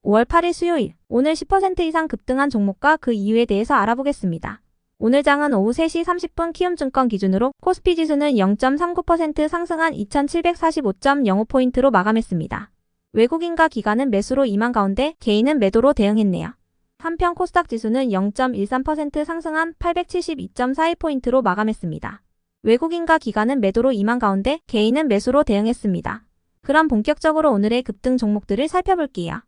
5월 8일 수요일, 오늘 10% 이상 급등한 종목과 그 이유에 대해서 알아보겠습니다. 오늘 장은 오후 3시 30분 키움증권 기준으로 코스피 지수는 0.39% 상승한 2745.05포인트로 마감했습니다. 외국인과 기관은 매수로 임한 가운데 개인은 매도로 대응했네요. 한편 코스닥 지수는 0.13% 상승한 872.42포인트로 마감했습니다. 외국인과 기관은 매도로 임한 가운데 개인은 매수로 대응했습니다. 그럼 본격적으로 오늘의 급등 종목들을 살펴볼게요.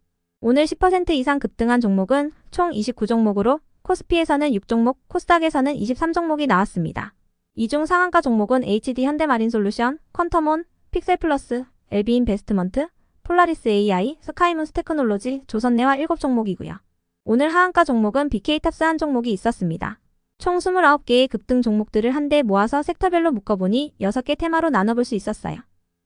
오늘 10% 이상 급등한 종목은 총 29종목으로 코스피에서는 6종목, 코스닥에서는 23종목이 나왔습니다. 이 중 상한가 종목은 HD 현대마린솔루션, 퀀텀온, 픽셀플러스, LB인베스트먼트, 폴라리스 AI, 스카이문스 테크놀로지, 조선내화 7종목이고요. 오늘 하한가 종목은 BK탑스 한 종목이 있었습니다. 총 29개의 급등 종목들을 한데 모아서 섹터별로 묶어보니 6개 테마로 나눠볼 수 있었어요.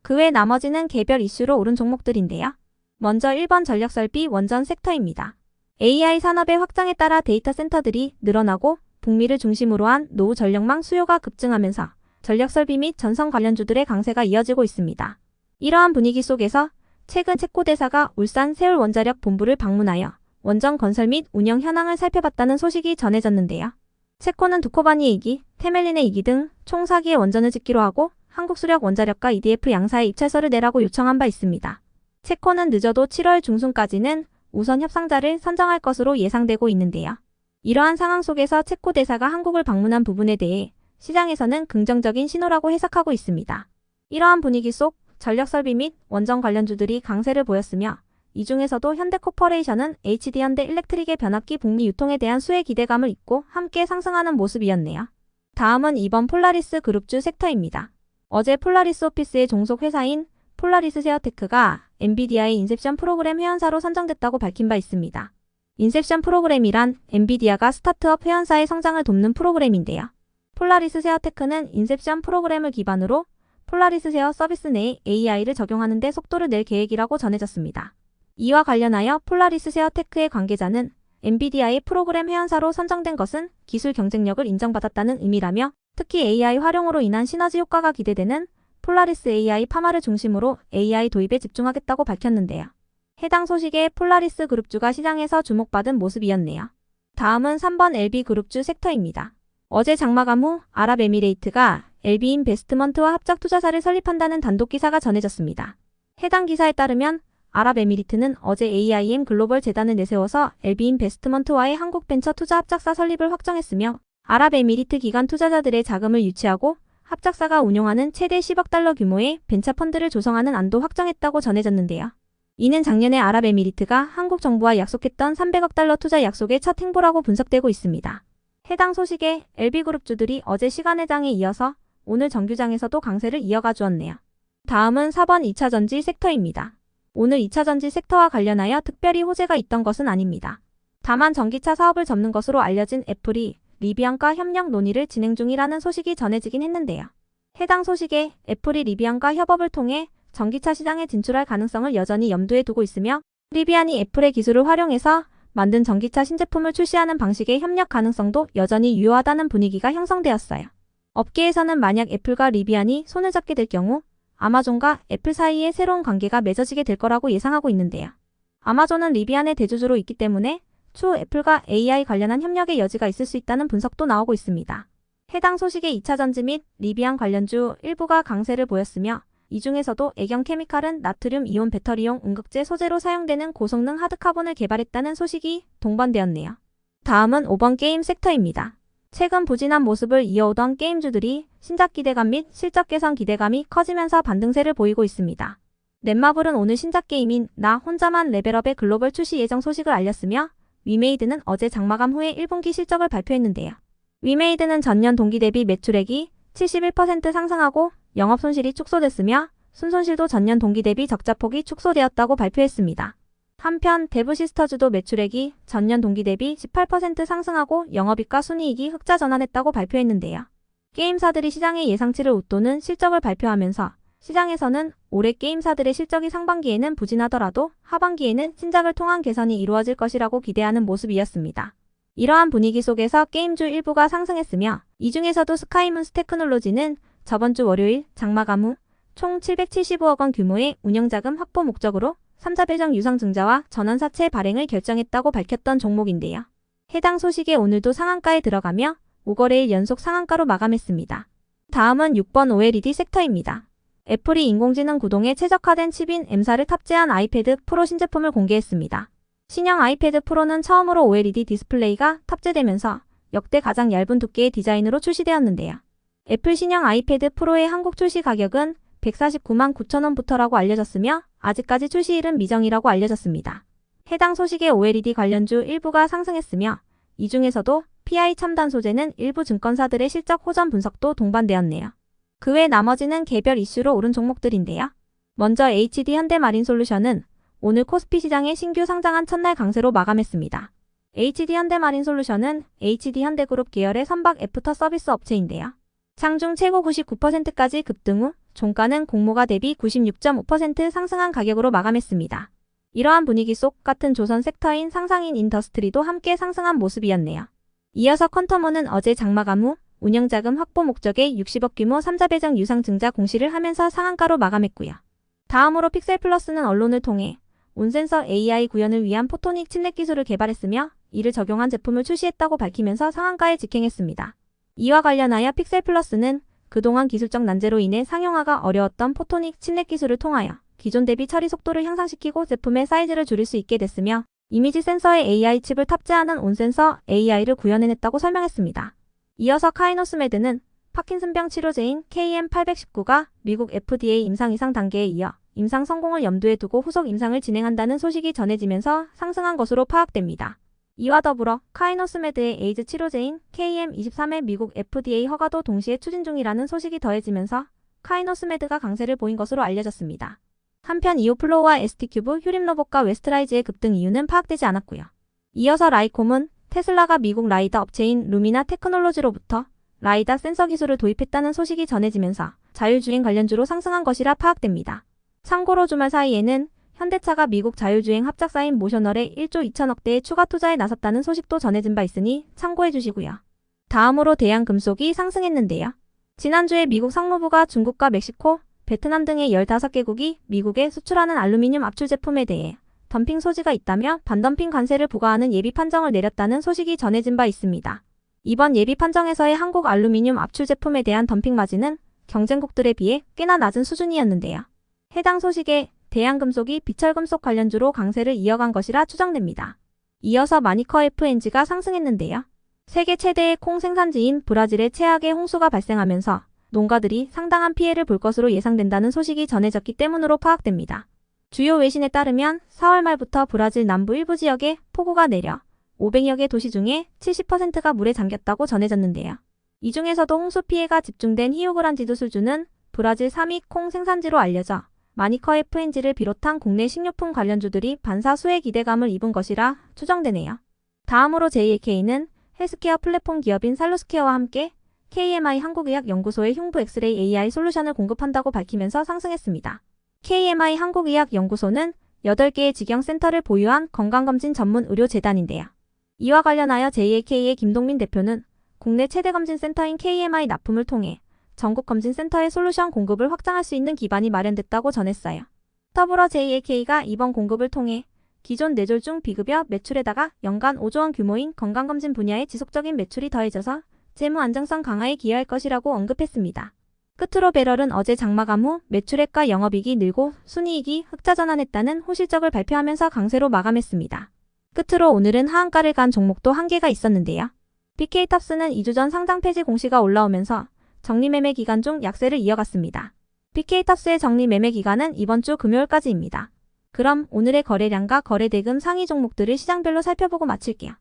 그 외 나머지는 개별 이슈로 오른 종목들인데요. 먼저 1번 전력설비 원전 섹터입니다. AI 산업의 확장에 따라 데이터 센터들이 늘어나고 북미를 중심으로 한 노후 전력망 수요가 급증하면서 전력설비 및 전선 관련주들의 강세가 이어지고 있습니다. 이러한 분위기 속에서 최근 체코대사가 울산 세울원자력 본부를 방문하여 원전 건설 및 운영 현황을 살펴봤다는 소식이 전해졌는데요. 체코는 두코바니 2기, 테멜린의 2기 등 총 4기의 원전을 짓기로 하고 한국수력원자력과 EDF 양사의 입찰서를 내라고 요청한 바 있습니다. 체코는 늦어도 7월 중순까지는 우선 협상자를 선정할 것으로 예상되고 있는데요. 이러한 상황 속에서 체코 대사가 한국을 방문한 부분에 대해 시장에서는 긍정적인 신호라고 해석하고 있습니다. 이러한 분위기 속 전력설비 및 원전 관련주들이 강세를 보였으며 이 중에서도 현대코퍼레이션은 HD현대 일렉트릭의 변압기 북미 유통에 대한 수혜 기대감을 잇고 함께 상승하는 모습이었네요. 다음은 2번 폴라리스 그룹주 섹터입니다. 어제 폴라리스 오피스의 종속 회사인 폴라리스 세어테크가 엔비디아의 인셉션 프로그램 회원사로 선정됐다고 밝힌 바 있습니다. 인셉션 프로그램이란 엔비디아가 스타트업 회원사의 성장을 돕는 프로그램인데요. 폴라리스 세어테크는 인셉션 프로그램을 기반으로 폴라리스 세어 서비스 내에 AI를 적용하는 데 속도를 낼 계획이라고 전해졌습니다. 이와 관련하여 폴라리스 세어테크의 관계자는 엔비디아의 프로그램 회원사로 선정된 것은 기술 경쟁력을 인정받았다는 의미라며 특히 AI 활용으로 인한 시너지 효과가 기대되는 폴라리스 AI 파마를 중심으로 AI 도입에 집중하겠다고 밝혔는데요. 해당 소식에 폴라리스 그룹주가 시장에서 주목받은 모습이었네요. 다음은 3번 LB그룹주 섹터입니다. 어제 장마감 후 아랍에미레이트가 LB인베스트먼트와 합작 투자사를 설립한다는 단독 기사가 전해졌습니다. 해당 기사에 따르면 아랍에미리트는 어제 AIM 글로벌 재단을 내세워서 LB인베스트먼트와의 한국 벤처 투자 합작사 설립을 확정했으며 아랍에미리트 기관 투자자들의 자금을 유치하고 합작사가 운용하는 최대 10억 달러 규모의 벤처 펀드를 조성하는 안도 확정했다고 전해졌는데요. 이는 작년에 아랍에미리트가 한국 정부와 약속했던 300억 달러 투자 약속의 첫 행보라고 분석되고 있습니다. 해당 소식에 LB그룹주들이 어제 시간외장에 이어서 오늘 정규장에서도 강세를 이어가 주었네요. 다음은 4번 2차전지 섹터입니다. 오늘 2차전지 섹터와 관련하여 특별히 호재가 있던 것은 아닙니다. 다만 전기차 사업을 접는 것으로 알려진 애플이 리비안과 협력 논의를 진행 중이라는 소식이 전해지긴 했는데요. 해당 소식에 애플이 리비안과 협업을 통해 전기차 시장에 진출할 가능성을 여전히 염두에 두고 있으며 리비안이 애플의 기술을 활용해서 만든 전기차 신제품을 출시하는 방식의 협력 가능성도 여전히 유효하다는 분위기가 형성되었어요. 업계에서는 만약 애플과 리비안이 손을 잡게 될 경우 아마존과 애플 사이에 새로운 관계가 맺어지게 될 거라고 예상하고 있는데요. 아마존은 리비안의 대주주로 있기 때문에 추후 애플과 AI 관련한 협력의 여지가 있을 수 있다는 분석도 나오고 있습니다. 해당 소식에 2차전지 및 리비안 관련주 일부가 강세를 보였으며 이 중에서도 애경케미칼은 나트륨 이온 배터리용 음극재 소재로 사용되는 고성능 하드카본을 개발했다는 소식이 동반되었네요. 다음은 5번 게임 섹터입니다. 최근 부진한 모습을 이어오던 게임주들이 신작 기대감 및 실적 개선 기대감이 커지면서 반등세를 보이고 있습니다. 넷마블은 오늘 신작 게임인 나 혼자만 레벨업의 글로벌 출시 예정 소식을 알렸으며 위메이드는 어제 장마감 후에 1분기 실적을 발표했는데요. 위메이드는 전년 동기 대비 매출액이 71% 상승하고 영업손실이 축소됐으며 순손실도 전년 동기 대비 적자폭이 축소되었다고 발표했습니다. 한편 데브시스터즈도 매출액이 전년 동기 대비 18% 상승하고 영업이익과 순이익이 흑자 전환했다고 발표했는데요. 게임사들이 시장의 예상치를 웃도는 실적을 발표하면서 시장에서는 올해 게임사들의 실적이 상반기에는 부진하더라도 하반기에는 신작을 통한 개선이 이루어질 것이라고 기대하는 모습이었습니다. 이러한 분위기 속에서 게임주 일부가 상승했으며 이 중에서도 스카이문스 테크놀로지는 저번 주 월요일 장마감 후 총 775억 원 규모의 운영자금 확보 목적으로 3자 배정 유상증자와 전환사채 발행을 결정했다고 밝혔던 종목인데요. 해당 소식에 오늘도 상한가에 들어가며 5거래일 연속 상한가로 마감했습니다. 다음은 6번 OLED 섹터입니다. 애플이 인공지능 구동에 최적화된 칩인 M사를 탑재한 아이패드 프로 신제품을 공개했습니다. 신형 아이패드 프로는 처음으로 OLED 디스플레이가 탑재되면서 역대 가장 얇은 두께의 디자인으로 출시되었는데요. 애플 신형 아이패드 프로의 한국 출시 가격은 149만 9천원부터라고 알려졌으며 아직까지 출시일은 미정이라고 알려졌습니다. 해당 소식에 OLED 관련주 일부가 상승했으며 이 중에서도 PI 첨단 소재는 일부 증권사들의 실적 호전 분석도 동반되었네요. 그 외 나머지는 개별 이슈로 오른 종목들인데요. 먼저 HD 현대마린솔루션은 오늘 코스피 시장에 신규 상장한 첫날 강세로 마감했습니다. HD 현대마린솔루션은 HD 현대그룹 계열의 선박 애프터 서비스 업체인데요. 장중 최고 99%까지 급등 후 종가는 공모가 대비 96.5% 상승한 가격으로 마감했습니다. 이러한 분위기 속 같은 조선 섹터인 상상인 인더스트리도 함께 상승한 모습이었네요. 이어서 퀀텀원은 어제 장마감 후 운영자금 확보 목적의 60억 규모 3자 배정 유상증자 공시를 하면서 상한가로 마감했고요. 다음으로 픽셀플러스는 언론을 통해 온센서 AI 구현을 위한 포토닉 칩넷 기술을 개발했으며 이를 적용한 제품을 출시했다고 밝히면서 상한가에 직행했습니다. 이와 관련하여 픽셀플러스는 그동안 기술적 난제로 인해 상용화가 어려웠던 포토닉 칩넷 기술을 통하여 기존 대비 처리 속도를 향상시키고 제품의 사이즈를 줄일 수 있게 됐으며 이미지 센서에 AI 칩을 탑재하는 온센서 AI를 구현해냈다고 설명했습니다. 이어서 카이노스메드는 파킨슨병 치료제인 KM819가 미국 FDA 임상 이상 단계에 이어 임상 성공을 염두에 두고 후속 임상을 진행한다는 소식이 전해지면서 상승한 것으로 파악됩니다. 이와 더불어 카이노스메드의 에이즈 치료제인 KM23의 미국 FDA 허가도 동시에 추진 중이라는 소식이 더해지면서 카이노스메드가 강세를 보인 것으로 알려졌습니다. 한편 이오플로우와 ST큐브, 휴림로봇과 웨스트라이즈의 급등 이유는 파악되지 않았고요. 이어서 라이콤은 테슬라가 미국 라이다 업체인 루미나 테크놀로지로부터 라이다 센서 기술을 도입했다는 소식이 전해지면서 자율주행 관련주로 상승한 것이라 파악됩니다. 참고로 주말 사이에는 현대차가 미국 자율주행 합작사인 모셔널에 1조 2천억대의 추가 투자에 나섰다는 소식도 전해진 바 있으니 참고해 주시고요. 다음으로 대양금속이 상승했는데요. 지난주에 미국 상무부가 중국과 멕시코, 베트남 등의 15개국이 미국에 수출하는 알루미늄 압출 제품에 대해 덤핑 소지가 있다며 반덤핑 관세를 부과하는 예비 판정을 내렸다는 소식이 전해진 바 있습니다. 이번 예비 판정에서의 한국 알루미늄 압출 제품에 대한 덤핑 마진은 경쟁국들에 비해 꽤나 낮은 수준이었는데요. 해당 소식에 대양금속이 비철금속 관련주로 강세를 이어간 것이라 추정됩니다. 이어서 마니커 FNG가 상승했는데요. 세계 최대의 콩 생산지인 브라질에 최악의 홍수가 발생하면서 농가들이 상당한 피해를 볼 것으로 예상된다는 소식이 전해졌기 때문으로 파악됩니다. 주요 외신에 따르면 4월 말부터 브라질 남부 일부 지역에 폭우가 내려 500여 개 도시 중에 70%가 물에 잠겼다고 전해졌는데요. 이 중에서도 홍수 피해가 집중된 히오그란지도 술주는 브라질 3위 콩 생산지로 알려져 마니커 FNG를 비롯한 국내 식료품 관련주들이 반사수의 기대감을 입은 것이라 추정되네요. 다음으로 JAK는 헬스케어 플랫폼 기업인 살로스케어와 함께 KMI 한국의학연구소의 흉부 엑스레이 AI 솔루션을 공급한다고 밝히면서 상승했습니다. KMI 한국의학연구소는 8개의 직영센터를 보유한 건강검진 전문 의료재단인데요. 이와 관련하여 JAK의 김동민 대표는 국내 최대 검진센터인 KMI 납품을 통해 전국 검진센터의 솔루션 공급을 확장할 수 있는 기반이 마련됐다고 전했어요. 더불어 JAK가 이번 공급을 통해 기존 뇌졸중 비급여 매출에다가 연간 5조 원 규모인 건강검진 분야의 지속적인 매출이 더해져서 재무 안정성 강화에 기여할 것이라고 언급했습니다. 끝으로 배럴은 어제 장마감 후 매출액과 영업이익이 늘고 순이익이 흑자 전환했다는 호실적을 발표하면서 강세로 마감했습니다. 끝으로 오늘은 하한가를 간 종목도 한개가 있었는데요. BK탑스는 2주 전 상장 폐지 공시가 올라오면서 정리매매 기간 중 약세를 이어갔습니다. BK탑스의 정리매매 기간은 이번 주 금요일까지입니다. 그럼 오늘의 거래량과 거래대금 상위 종목들을 시장별로 살펴보고 마칠게요.